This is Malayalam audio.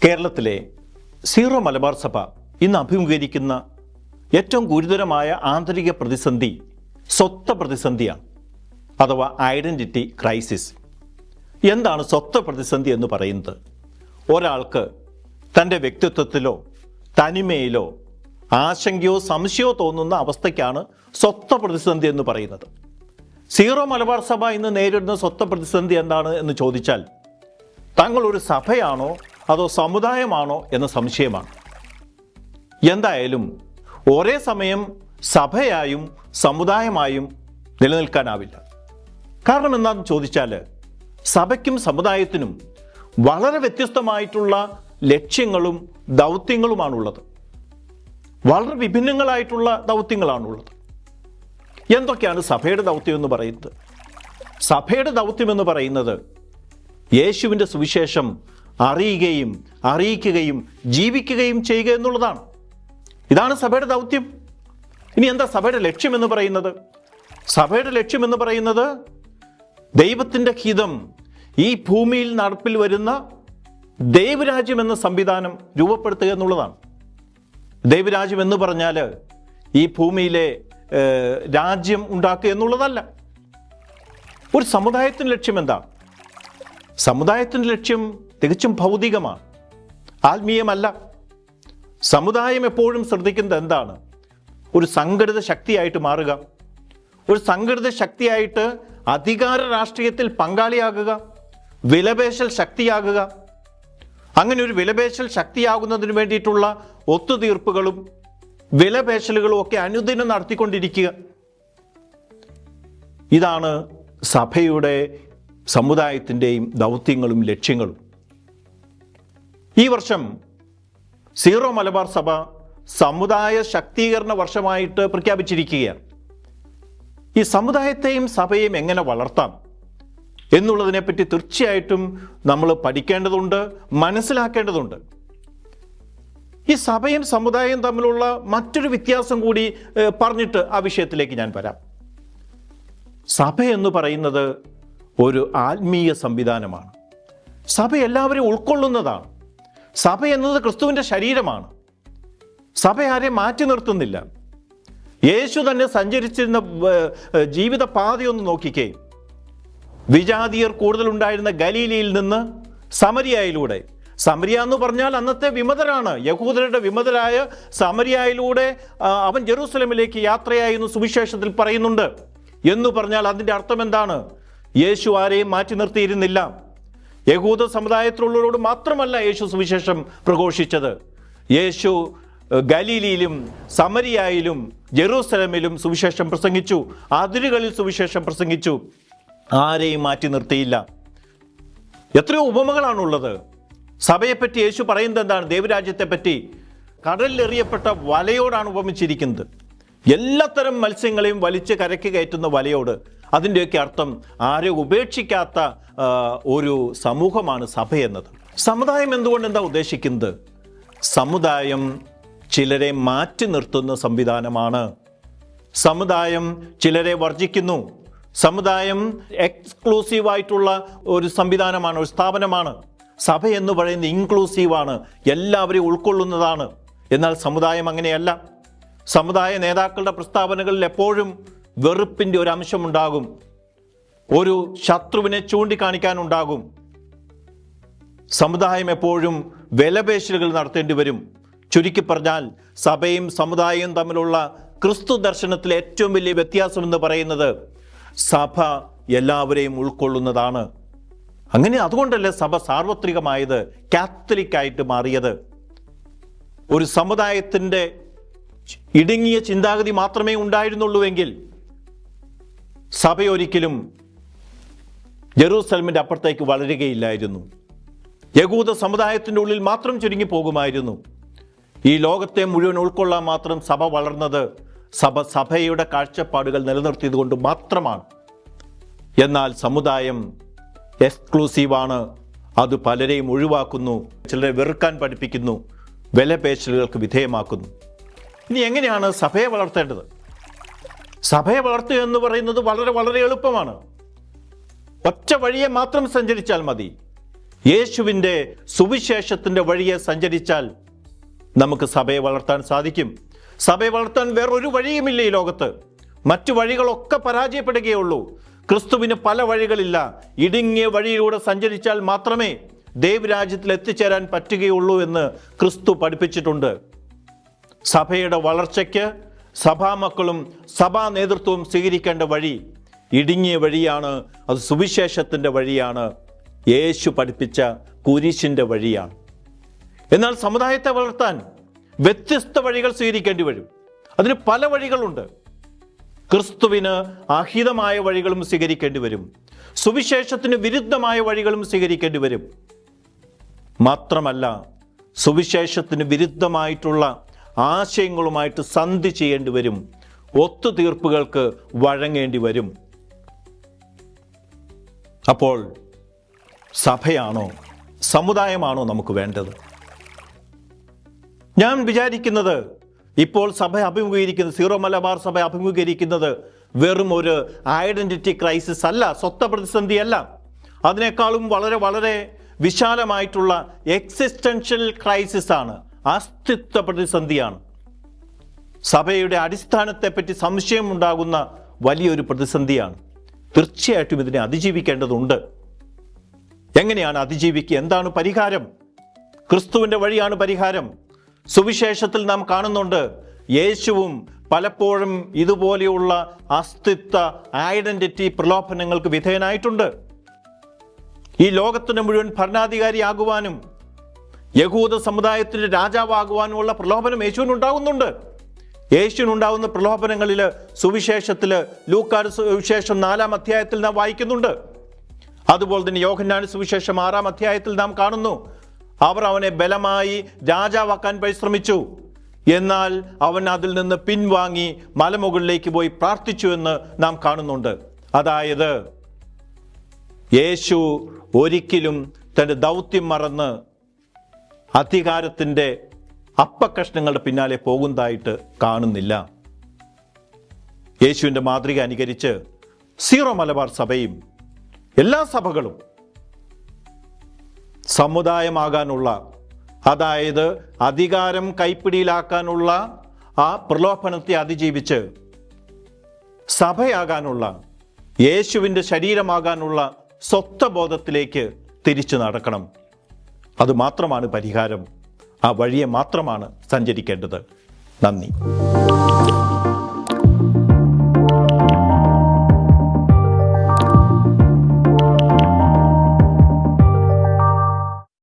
കേരളത്തിലെ സീറോ മലബാർ സഭ ഇന്ന് അഭിമുഖീകരിക്കുന്ന ഏറ്റവും ഗുരുതരമായ ആന്തരിക പ്രതിസന്ധി സ്വത്വ പ്രതിസന്ധിയാണ്, അഥവാ ഐഡൻറ്റിറ്റി ക്രൈസിസ്. എന്താണ് സ്വത്വ പ്രതിസന്ധി എന്ന് പറയുന്നത്? ഒരാൾക്ക് തൻ്റെ വ്യക്തിത്വത്തിലോ തനിമയിലോ ആശങ്കയോ സംശയമോ തോന്നുന്ന അവസ്ഥയ്ക്കാണ് സ്വത്വ പ്രതിസന്ധി എന്ന് പറയുന്നത്. സീറോ മലബാർ സഭ ഇന്ന് നേരിടുന്ന സ്വത്വ പ്രതിസന്ധി എന്താണ് എന്ന് ചോദിച്ചാൽ, താങ്കൾ ഒരു സഭയാണോ അതോ സമുദായമാണോ എന്ന സംശയമാണ്. എന്തായാലും ഒരേ സമയം സഭയായും സമുദായമായും നിലനിൽക്കാനാവില്ല. കാരണം എന്താണെന്ന് ചോദിച്ചാൽ, സഭയ്ക്കും സമുദായത്തിനും വളരെ വ്യത്യസ്തമായിട്ടുള്ള ലക്ഷ്യങ്ങളും ദൗത്യങ്ങളുമാണുള്ളത്. വളരെ വിഭിന്നങ്ങളായിട്ടുള്ള ദൗത്യങ്ങളാണുള്ളത്. എന്തൊക്കെയാണ് സഭയുടെ ദൗത്യം എന്ന് പറയുന്നത്? സഭയുടെ ദൗത്യം എന്ന് പറയുന്നത് യേശുവിൻ്റെ സുവിശേഷം അറിയുകയും അറിയിക്കുകയും ജീവിക്കുകയും ചെയ്യുക എന്നുള്ളതാണ്. ഇതാണ് സഭയുടെ ദൗത്യം. ഇനി എന്താ സഭയുടെ ലക്ഷ്യം എന്ന് പറയുന്നത്? സഭയുടെ ലക്ഷ്യം എന്ന് പറയുന്നത് ദൈവത്തിൻ്റെ ഹിതം ഈ ഭൂമിയിൽ നടപ്പിൽ വരുന്ന ദൈവരാജ്യം എന്ന സംവിധാനം രൂപപ്പെടുത്തുക എന്നുള്ളതാണ്. ദൈവരാജ്യം എന്ന് പറഞ്ഞാൽ ഈ ഭൂമിയിലെ രാജ്യം ഉണ്ടാക്കുക എന്നുള്ളതല്ല. ഒരു സമുദായത്തിൻ്റെ ലക്ഷ്യം എന്താണ്? സമുദായത്തിൻ്റെ ലക്ഷ്യം തികച്ചും ഭൗതികമാണ്, ആത്മീയമല്ല. സമുദായം എപ്പോഴും ശ്രദ്ധിക്കുന്നത് എന്താണ്? ഒരു സംഘടിത ശക്തിയായിട്ട് മാറുക, ഒരു സംഘടിത ശക്തിയായിട്ട് അധികാര രാഷ്ട്രീയത്തിൽ പങ്കാളിയാകുക, വിലപേശൽ ശക്തിയാകുക. അങ്ങനെ ഒരു വിലപേശൽ ശക്തിയാകുന്നതിന് വേണ്ടിയിട്ടുള്ള ഒത്തുതീർപ്പുകളും വിലപേശലുകളും ഒക്കെ അനുദിനം നടത്തിക്കൊണ്ടിരിക്കുക. ഇതാണ് സഭയുടെ സമുദായത്തിൻ്റെയും ദൗത്യങ്ങളും ലക്ഷ്യങ്ങളും. ഈ വർഷം സീറോ മലബാർ സഭ സമുദായ ശാക്തീകരണ വർഷമായിട്ട് പ്രഖ്യാപിച്ചിരിക്കുകയാണ്. ഈ സമുദായത്തെയും സഭയെയും എങ്ങനെ വളർത്താം എന്നുള്ളതിനെപ്പറ്റി തീർച്ചയായിട്ടും നമ്മൾ പഠിക്കേണ്ടതുണ്ട്, മനസ്സിലാക്കേണ്ടതുണ്ട്. ഈ സഭയും സമുദായവും തമ്മിലുള്ള മറ്റൊരു വ്യത്യാസം കൂടി പറഞ്ഞിട്ട് ആ വിഷയത്തിലേക്ക് ഞാൻ വരാം. സഭ എന്ന് പറയുന്നത് ഒരു ആത്മീയ സംവിധാനമാണ്. സഭ എല്ലാവരെയും ഉൾക്കൊള്ളുന്നതാണ്. സഭ എന്നത് ക്രിസ്തുവിൻ്റെ ശരീരമാണ്. സഭ ആരെയും മാറ്റി നിർത്തുന്നില്ല. യേശു തന്നെ സഞ്ചരിച്ചിരുന്ന ജീവിത പാതയൊന്ന് നോക്കിക്കേ. വിജാതിയർ കൂടുതലുണ്ടായിരുന്ന ഗലീലയിൽ നിന്ന് സമരിയയിലൂടെ, സമരിയ എന്ന് പറഞ്ഞാൽ അന്നത്തെ വിമതരാണ്, യഹൂദരുടെ വിമതരായ സമരിയയിലൂടെ അവൻ ജെറൂസലമിലേക്ക് യാത്രയായി എന്ന് സുവിശേഷത്തിൽ പറയുന്നുണ്ട്. എന്ന് പറഞ്ഞാൽ അതിൻ്റെ അർത്ഥം എന്താണ്? യേശു ആരെയും മാറ്റി നിർത്തിയിരുന്നില്ല. യഹൂദ സമുദായത്തിലുള്ളവരോട് മാത്രമല്ല യേശു സുവിശേഷം പ്രഘോഷിച്ചത്. യേശു ഗലീലയിലും സമരിയയിലും ജെറൂസലമിലും സുവിശേഷം പ്രസംഗിച്ചു, അതിരുകളിൽ സുവിശേഷം പ്രസംഗിച്ചു. ആരെയും മാറ്റി നിർത്തിയില്ല. എത്രയോ ഉപമകളാണുള്ളത്. സഭയെപ്പറ്റി യേശു പറയുന്നത് എന്താണ്? ദൈവരാജ്യത്തെപ്പറ്റി കടലിലെറിയപ്പെട്ട വലയോടാണ് ഉപമിച്ചിരിക്കുന്നത്. എല്ലാത്തരം മത്സ്യങ്ങളെയും വലിച്ച് കരയ്ക്ക് കയറ്റുന്ന വലയോട്. അതിൻ്റെയൊക്കെ അർത്ഥം ആരെയും ഉപേക്ഷിക്കാത്ത ഒരു സമൂഹമാണ് സഭ എന്നത്. സമുദായം എന്തുകൊണ്ട് എന്താ ഉദ്ദേശിക്കുന്നത്? സമുദായം ചിലരെ മാറ്റി നിർത്തുന്ന സംവിധാനമാണ്. സമുദായം ചിലരെ വർജിക്കുന്നു. സമുദായം എക്സ്ക്ലൂസീവായിട്ടുള്ള ഒരു സംവിധാനമാണ്, ഒരു സ്ഥാപനമാണ്. സഭ എന്ന് പറയുന്നത് ഇൻക്ലൂസീവാണ്, എല്ലാവരെയും ഉൾക്കൊള്ളുന്നതാണ്. എന്നാൽ സമുദായം അങ്ങനെയല്ല. സമുദായ നേതാക്കളുടെ പ്രസ്താവനകളിൽ എപ്പോഴും വെറുപ്പിൻ്റെ ഒരു അംശമുണ്ടാകും, ഒരു ശത്രുവിനെ ചൂണ്ടിക്കാണിക്കാനുണ്ടാകും. സമുദായം എപ്പോഴും വിലപേശലുകൾ നടത്തേണ്ടി വരും. ചുരുക്കി പറഞ്ഞാൽ സഭയും സമുദായവും തമ്മിലുള്ള ക്രിസ്തു ദർശനത്തിലെ ഏറ്റവും വലിയ വ്യത്യാസം എന്ന് പറയുന്നത് സഭ എല്ലാവരെയും ഉൾക്കൊള്ളുന്നതാണ്. അങ്ങനെ അതുകൊണ്ടല്ലേ സഭ സാർവത്രികമായത്, കാത്തലിക്കായിട്ട് മാറിയത്. ഒരു സമുദായത്തിൻ്റെ ഇടുങ്ങിയ ചിന്താഗതി മാത്രമേ ഉണ്ടായിരുന്നുള്ളൂവെങ്കിൽ സഭയൊരിക്കലും ജെറൂസലമിൻ്റെ അപ്പുറത്തേക്ക് വളരുകയില്ലായിരുന്നു. യഹൂദ സമുദായത്തിൻ്റെ ഉള്ളിൽ മാത്രം ചുരുങ്ങി പോകുമായിരുന്നു. ഈ ലോകത്തെ മുഴുവൻ ഉൾക്കൊള്ളാൻ മാത്രം സഭ വളർന്നത് സഭയുടെ കാഴ്ചപ്പാടുകൾ നിലനിർത്തിയത് കൊണ്ട് മാത്രമാണ്. എന്നാൽ സമുദായം എക്സ്ക്ലൂസീവാണ്. അത് പലരെയും ഒഴിവാക്കുന്നു, ചിലരെ വെറുക്കാൻ പഠിപ്പിക്കുന്നു, വിലപേശലുകൾക്ക് വിധേയമാക്കുന്നു. ഇനി എങ്ങനെയാണ് സഭയെ വളർത്തേണ്ടത്? സഭയെ വളർത്തുക എന്ന് പറയുന്നത് വളരെ വളരെ എളുപ്പമാണ്. ഒറ്റ വഴിയെ മാത്രം സഞ്ചരിച്ചാൽ മതി. യേശുവിൻ്റെ സുവിശേഷത്തിൻ്റെ വഴിയെ സഞ്ചരിച്ചാൽ നമുക്ക് സഭയെ വളർത്താൻ സാധിക്കും. സഭയെ വളർത്താൻ വേറൊരു വഴിയുമില്ല ഈ ലോകത്ത്. മറ്റു വഴികളൊക്കെ പരാജയപ്പെടുകയുള്ളൂ. ക്രിസ്തുവിന് പല വഴികളില്ല. ഇടുങ്ങിയ വഴിയിലൂടെ സഞ്ചരിച്ചാൽ മാത്രമേ ദൈവരാജ്യത്തിൽ എത്തിച്ചേരാൻ പറ്റുകയുള്ളൂ എന്ന് ക്രിസ്തു പഠിപ്പിച്ചിട്ടുണ്ട്. സഭയുടെ വളർച്ചയ്ക്ക് സഭാമക്കളും സഭാ നേതൃത്വവും സ്വീകരിക്കേണ്ട വഴി ഇടുങ്ങിയ വഴിയാണ്. അത് സുവിശേഷത്തിൻ്റെ വഴിയാണ്. യേശു പഠിപ്പിച്ച കുരിശിൻ്റെ വഴിയാണ്. എന്നാൽ സമുദായത്തെ വളർത്താൻ വ്യത്യസ്ത വഴികൾ സ്വീകരിക്കേണ്ടി വരും. അതിന് പല വഴികളുണ്ട്. ക്രിസ്തുവിന് അഹിതമായ വഴികളും സ്വീകരിക്കേണ്ടി വരും. സുവിശേഷത്തിന് വിരുദ്ധമായ വഴികളും സ്വീകരിക്കേണ്ടി വരും. മാത്രമല്ല, സുവിശേഷത്തിന് വിരുദ്ധമായിട്ടുള്ള ആശയങ്ങളുമായിട്ട് സന്ധി ചെയ്യേണ്ടി വരും. ഒത്തുതീർപ്പുകൾക്ക് വഴങ്ങേണ്ടി വരും. അപ്പോൾ സഭയാണോ സമുദായമാണോ നമുക്ക് വേണ്ടത്? ഞാൻ വിചാരിക്കുന്നത് ഇപ്പോൾ സഭ അഭിമുഖീകരിക്കുന്നത്, സീറോ മലബാർ സഭ അഭിമുഖീകരിക്കുന്നത് വെറും ഒരു ഐഡന്റിറ്റി ക്രൈസിസ് അല്ല, സ്വത്വ പ്രതിസന്ധിയല്ല. അതിനേക്കാളും വളരെ വളരെ വിശാലമായിട്ടുള്ള എക്സിസ്റ്റൻഷ്യൽ ക്രൈസിസ് ആണ്, അസ്തിത്വ പ്രതിസന്ധിയാണ്. സഭയുടെ അടിസ്ഥാനത്തെപ്പറ്റി സംശയമുണ്ടാകുന്ന വലിയൊരു പ്രതിസന്ധിയാണ്. തീർച്ചയായിട്ടും ഇതിനെ അതിജീവിക്കേണ്ടതുണ്ട്. എങ്ങനെയാണ് അതിജീവിക്കുക? എന്താണ് പരിഹാരം? ക്രിസ്തുവിൻ്റെ വഴിയാണ് പരിഹാരം. സുവിശേഷത്തിൽ നാം കാണുന്നുണ്ട്, യേശുവും പലപ്പോഴും ഇതുപോലെയുള്ള അസ്തിത്വ ഐഡന്റിറ്റി പ്രലോഭനങ്ങൾക്ക് വിധേയനായിട്ടുണ്ട്. ഈ ലോകത്തിന് മുഴുവൻ ഭരണാധികാരിയാകുവാനും യഹൂദ സമുദായത്തിൻ്റെ രാജാവാകുവാനുമുള്ള പ്രലോഭനം യേശുവിനുണ്ടാകുന്നുണ്ട്. യേശുവിനുണ്ടാകുന്ന പ്രലോഭനങ്ങളിൽ സുവിശേഷത്തിൽ ലൂക്കായുടെ സുവിശേഷം 4-ാം അധ്യായത്തിൽ നാം വായിക്കുന്നുണ്ട്. അതുപോലെ തന്നെ യോഹന്നാന്റെ സുവിശേഷം 6-ാം അധ്യായത്തിൽ നാം കാണുന്നു. അവർ അവനെ ബലമായി രാജാവാക്കാൻ പരിശ്രമിച്ചു. എന്നാൽ അവൻ അതിൽ നിന്ന് പിൻവാങ്ങി മലമുകളിലേക്ക് പോയി പ്രാർത്ഥിച്ചു എന്ന് നാം കാണുന്നുണ്ട്. അതായത് യേശു ഒരിക്കലും തൻ്റെ ദൗത്യം മറന്ന് അധികാരത്തിൻ്റെ അപ്പക്കഷ്ണങ്ങളുടെ പിന്നാലെ പോകുന്നതായിട്ട് കാണുന്നില്ല. യേശുവിൻ്റെ മാതൃക അനുകരിച്ച് സീറോ മലബാർ സഭയും എല്ലാ സഭകളും സമുദായമാകാനുള്ള, അതായത് അധികാരം കൈപ്പിടിയിലാക്കാനുള്ള ആ പ്രലോഭനത്തെ അതിജീവിച്ച് സഭയാകാനുള്ള, യേശുവിൻ്റെ ശരീരമാകാനുള്ള സ്വത്വബോധത്തിലേക്ക് തിരിച്ചു നടക്കണം. അതുമാത്രമാണ് പരിഹാരം. ആ വഴിയെ മാത്രമാണ് സഞ്ചരിക്കേണ്ടത്. നന്ദി.